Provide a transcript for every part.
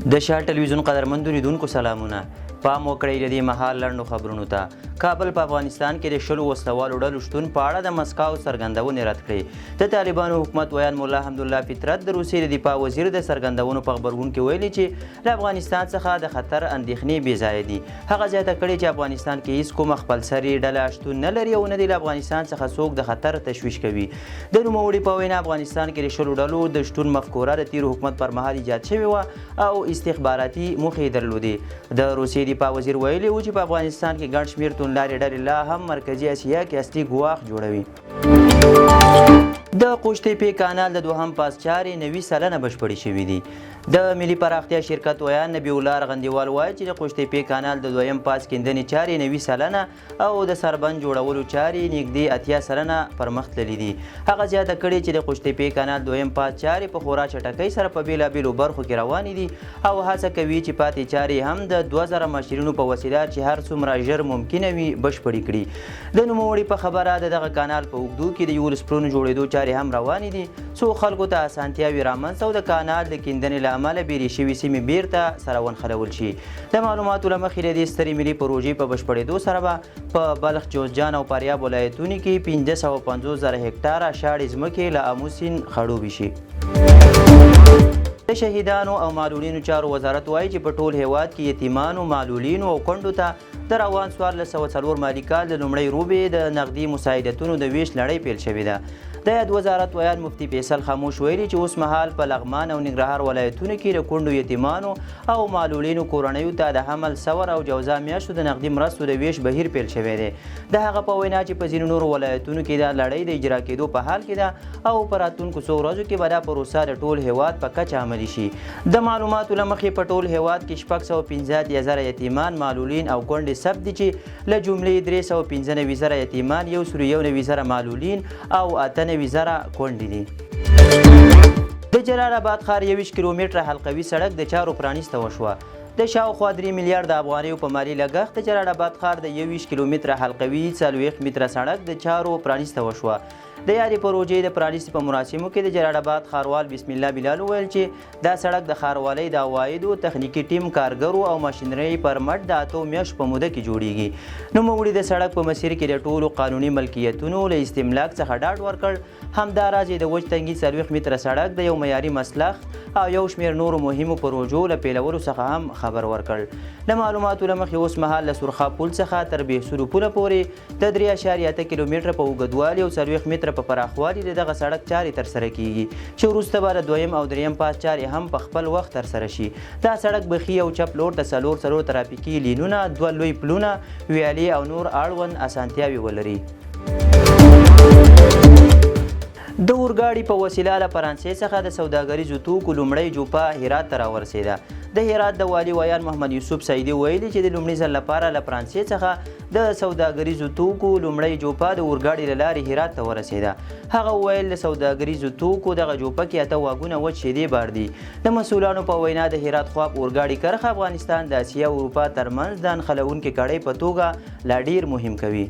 د شاه ټلویزیون قدرمندو لیدونکو سلامونه. پام وکړئ د دې مهال لنډو خبرونو ته. کابل په افغانستان کې د 10 وسلوالو ډلو شتون په اړه د مسکو څرګندونې رد کړې. د طالبانو حکومت ویان مولا حمدالله فطرت د روسیې د دفاع وزیر د څرګندونو په خبرګون کې ویلي چې له افغانستان څخه د خطر اندېښنې بې ځایه دي. هغه زیاته کړې چې افغانستان کې هیڅ کومه خپلسري ډله شتون نه لري او نه دی له افغانستان څخه څوک د خطر تشویش کوي. د نوموړي په وینا افغانستان کې د 10 ډلو د شتون مفکوره د تیر حکومت پر مهال ایجاد شوې وه او استخباراتي موخې درلودې. د روسیې دفاع وزیر ویلي و چې په افغانستان کې ګڼ شمېر توندلارې ډلې لا هم مرکزي اسیا کې اصلي ګواښ جوړوي. د قوشتېپې کانال د دوهم پاس چارې 90 سلنه بشپړې شوي دي. د ملي پراختیا شرکت ویان نبی الله رغندیوال وایي چې د قوشتېپې کانال د دویم پاس کیندنې چارې 90 سلنه او د سربند جوړولو چارې نږدې 80 سلنه پرمخ تللي دي. هغه زیاته کړې چې د قوشتېپې کانال دویم پاس چارې په خورا چټکۍ سره په بېلابېلو برخو کې روانې دي او هڅه کوي چې پاتې چارې هم د 2000 ماشینونو په وسیله چې هر څومره ژر ممکنه وي بشپړې کړي. د نوموړي په خبره د دغه کانال په اوږدو کې د 11 پلونو جوړېدو چارې هم روانې دي څو خلکو ته اسانتیاوې رامنځته او د کانال د کیندنې له امله بیرې شوي سیمې بیرته سره ونښلول شي. د معلوماتو له مخې د دې سترې ملي پروژې په بشپړېدو سره به په بلخ، جوزجان او فاریاب ولایتونو کې 550,000 هکټاره شاړې ځمکې له آمو سیند خړوبې شي. د شهیدانو او معلولینو چارو وزارت وایي چې په ټول هیواد کې یتیمانو، معلولینو او کونډو ته د روان 1404 مالي کال د لومړۍ روبې د نقدي مساعدتونو د ویش لړۍ پیل شوې ده. د یاد وزارت ویان مفتي فیصل خاموش ویلي چې اوس مهال په لغمان او ننګرهار ولایتونو کې د کونډو، یتیمانو او معلولینو کورنیو ته د حمل، ثور او جوزا میاشتو د نقدي مرستو د ویش بهیر پیل شوی دی. د هغه په وینا چې په ځینو نورو ولایتونو کې دا لړۍ د اجرا کېدو په حال کې ده او په راتلونکو څو ورځو کې به دا پروسه د ټول هیواد په کچه عملي شي. د معلوماتو له مخې په ټول هیواد کې 615,000 یتیمان، معلولین او کونډې ثبت دي چې له جملې 395,000 یتیمان، 191,000 معلولین او 98,000 کونډې دي. د جلال آباد ښار 21 کیلومتره حلقوي سړک د چارو پرانیسته وشوه. د شاوخوا 3 میلیارډ افغانیو په مالي لګښت د جلال آباد ښار د 21 کیلومتره حلقوي 40 متره سړک د چارو پرانیسته وشوه. د یادې پروژې د پرانیستې په مراسمو کې د جلال آباد ښاروال بسم الله بلال وویل چې دا سړک د ښاروالۍ د عوایدو، تخنیکي ټیم، کارګرو او ماشینرۍ پر مټ د 8 میاشتو په موده کې جوړیږي. نوموړي د سړک په مسیر کې د ټولو قانوني ملکیتونو له استملاک څخه ډاډ ورکړ. همداراز د وچ تنګي 40 متره سړک د یو معیاري مسلخ او یو شمېر نورو مهمو پروژو له پیلولو څخه هم خبر ورکړ. له معلوماتو له مخې اوس مهال له سرخا پل څخه تر بهسودو پوله پورې د 3.8 کیلومتره په اوږدوالي او 40 متره په پراخوالي د دغه سړک چارې ترسره کیږي چې وروسته به د دویم او دریم پاس چارې هم په خپل وخت ترسره شي. دا سړک بخي او چپ لور ته څلور ترافیکي لینونه، 2 لوی پلونه، ویالې او نور اړوند اسانتیاوې ولري. د اورګاډي په وسیله له فرانسې څخه د سوداګریزو توکو لومړۍ جوپه هرات ته راورسېده. د هرات د والي ویان محمد یوسف سعیدي ویلي چې د لومړي ځل لپاره له فرانسې څخه د سوداګریزو توکو لومړۍ جوپه د اورګاډي له لارې هرات ته ورسېده. هغه وویل د سوداګریزو توکو دغه جوپه کې 8 واګونه وچ شیدې بار دي. د مسؤلانو په وینا د هرات خواب اورګاډي کرښه افغانستان د اسیا او اروپا ترمنځ د نښلونکې کړۍ په توګه لا ډیر مهم کوي.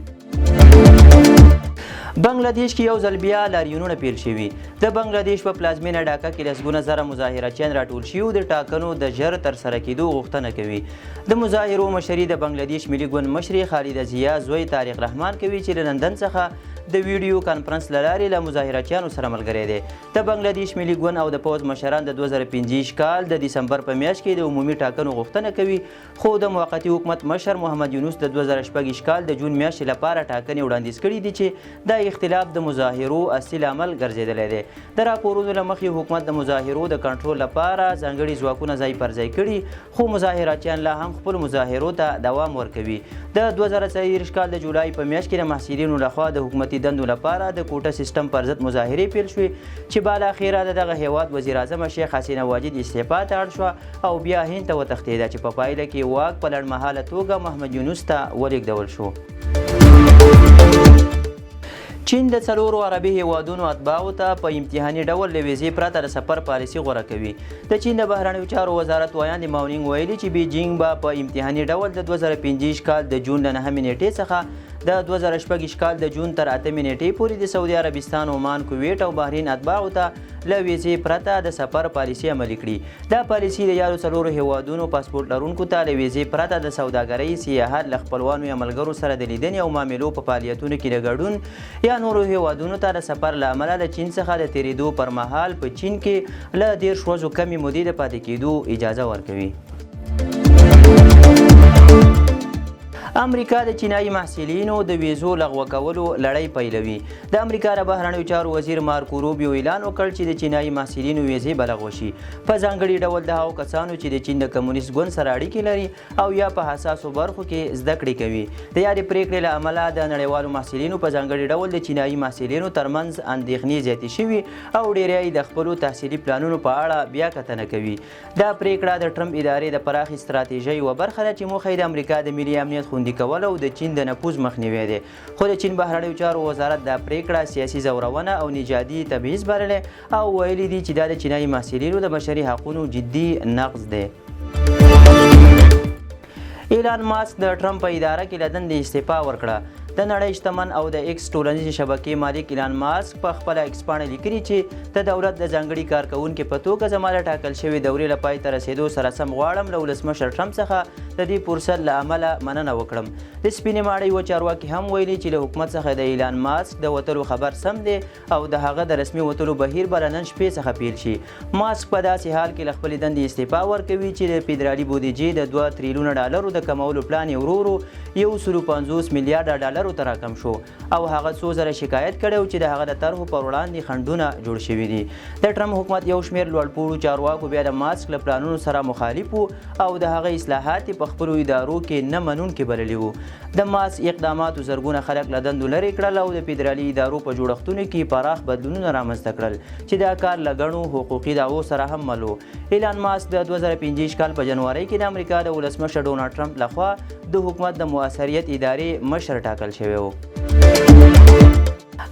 بنگلاديش کې یو ځل بیا لاریونونه پیل شوي. د بنگلاديش په پلازمینه ډاکا کې لسګونه زره مظاهرچیان راټول شوي د ټاکنو د ژر ترسره کېدو غوښتنه کوي. د مظاهرو مشري د بنگلاديش ملي ګوند مشري خالده ضیا زوی طارق رحمان کوي چې له لندن څخه د ویډیو کانفرنس له لارې له مظاهرچیانو سره ملګری دی. د بنگلاديش ملي ګوند او د پوځ مشران د 2015 کال د دسمبر په میاشت کې د عمومي ټاکنو غوښتنه کوي، خو د موقتي حکومت مشر محمد یونس د 2014 کال د جون میاشتې لپاره ټاکنې وړاندیز کړي دي چې دا اختلاف د مظاهرو اصلي عمل ګرځېدلی دی. د راپورونو له مخې حکومت د مظاهرو د کنټرول لپاره ځانګړي ځواکونه ځای پر ځای کړي، خو مظاهرچیان لا هم خپل مظاهرو ته دوام ورکوي. د 2023 کال د جولای په میاشت کې د محصلینو لخوا د حکومتي دندو لپاره د کوټه سیستم پر ضد مظاهرې پیل شوې چې بالاخره د دغه هیواد وزیر اعظم شیخ حسینه واجد استعفا ته اړ شوه او بیا هند ته وتښتېده چې په پایله کې واک په لنډمهاله توګه محمد یونس ته ولېږدول شو. چین د 4 عربي هیوادونو اتباعو ته په امتحاني ډول له ویزې پرته د سفر پالیسي غوره کوي. د چین د بهرنیو چارو وزارت ویان د ماونینګ ویلي چې بیجینګ به په امتحاني ډول د 2015 کال د جون له 9 نیټې څخه د 2014 کال د جون تر 8 نیټې پورې د سعودي عربستان، عمان، کویت او بحرین اتباعو ته له ویزې پرته د سفر پالیسي عملي کړي. دا پالیسي د یادو څلورو هیوادونو پاسپورټ لرونکو ته له ویزې پرته د سوداګرۍ، سیاحت، له خپلوانو یا ملګرو سره د لیدنې او معاملو په فعالیتونو کې د ګډون یا نورو هیوادونو ته د سفر له امله د چین څخه د تیریدو پر مهال په چین کې له 10 ورځو کمې مودې د پاتې کېدو اجازه ورکوي. امریکا د چینایي محصلینو د ویزو لغوه کولو لړۍ پیلوي. د امریکا د بهرنیو چارو وزیر مارکو روبیو اعلان وکړ چې د چینایي محصلینو ویزې به لغوه شي، په ځانګړي ډول د هغو کسانو چې د چین د کمونیست ګوند سره اړیکې لري او یا په حساسو برخو کې زده کړې کوي. د یادې پریکړې له امله د نړیوالو محصلینو په ځانګړي ډول د چینایي محصلینو ترمنځ اندېښنې زیاتې شوي او ډیری د خپلو تحصیلي پلانونو په اړه بیا کتنه کوي. دا پریکړه د ټرمپ ادارې د پراخې ستراتیژۍ یوه برخه ده چې موخه یې د امریکا د ملي امنیت خوندي کول او د چین د نفوذ مخنیوی دی. خو د چین بهرنیو چارو وزارت دا پریکړه سیاسي ځورونه او نژادي تبعیض بللی او ویلي دي چې دا د چینایي محصلینو د بشري حقونو جدي نقض دی. ایلان ماسک د ټرمپ په اداره کې له دندې استعفا ورکړه. د نړۍ شتمن او د ایکس ټولنیزې شبکې مالک ایلان ماسک په خپله ایکس پاڼه لیکلي چې د دولت د ځانګړي کارکوونکي په توګه زما له ټاکل شوې دورې له پای ته رسېدو سره سم غواړم له ولسمشر ټرمپ څخه د دې فرصت له امله مننه وکړم. د سپینې ماڼۍ یوه چارواکي هم ویلي چې له حکومت څخه د ایلان ماسک د وتلو خبر سم دی او د هغه د رسمي وتلو بهیر به له نن شپې څخه پیل شي. ماسک په داسې حال کې له خپلې دندې استعفا ورکوي چې د فدرالي بودیجې د 2 تریلیونه ډالرو د کمولو پلان یې ورو ورو 150 میلیارډه ډالرو ته راکم شو او هغه څو ځله شکایت کړی چې د هغه د طرحو پر وړاندې خنډونه جوړ شوي دي. د ټرمپ حکومت یو شمېر لوړپوړو چارواکو بیا د ماسک له پلانونو سره مخالف وو او د هغه اصلاحات په خپلو ادارو کې نه منونکي بللي وو. د ماسک اقداماتو زرګونه خلک له دندو لرې کړل او د فدرالي ادارو په جوړښتونو کې پراخ بدلونونه رامنځته کړل چې دا کار له ګڼو حقوقي دعوو سره هم مل و. ایلان ماسک د 2025 کال په جنوري کې د امریکا د ولسمشر ډونالډ ټرمپ لخوا د حکومت د مؤثریت ادارې مشر ټاکل شوی و.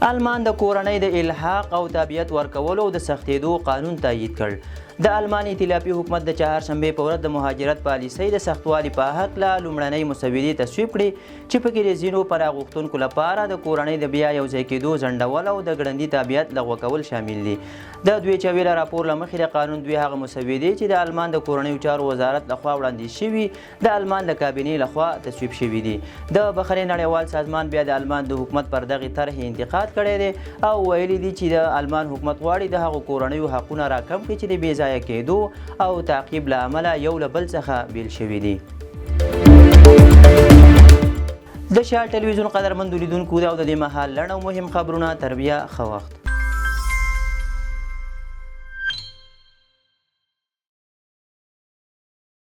آلمان د کورنۍ د الحاق او تابعیت ورکولو د سختېدو قانون تایید کړ. د آلمان ائتلافي حکومت د چهارشنبې په ورځ د مهاجرت پالیسۍ د سختوالي په هکله لومړنۍ مسودې تصویب کړې چې پکې د ځینو پناه غوښتونکو لپاره د کورنۍ د بیا یوځای کېدو ځنډول او د ګړندي تابعیت لغوه کول شامل دي. د دوی چویله راپور له مخې د قانون دوی هغه مسودې چې د آلمان د کورنیو چارو وزارت لخوا وړاندیز شوي د آلمان د کابینې لخوا تصویب شوي دي. د بخارۍ نړیوال سازمان بیا د آلمان د حکومت پر دغې طرحې انتقاد کړی دی او ویلي دي چې د آلمان حکومت غواړي د هغو کورنیو حقونه راکم کړي چې د بې ځایه کېدو او تعقیب له امله یو له بل څخه بیل شوي دي. د شال ټلویزیون قدرمندو لیدونکو او د دې مهال لنډ او مهم خبرونه تر بیا ښه وخت.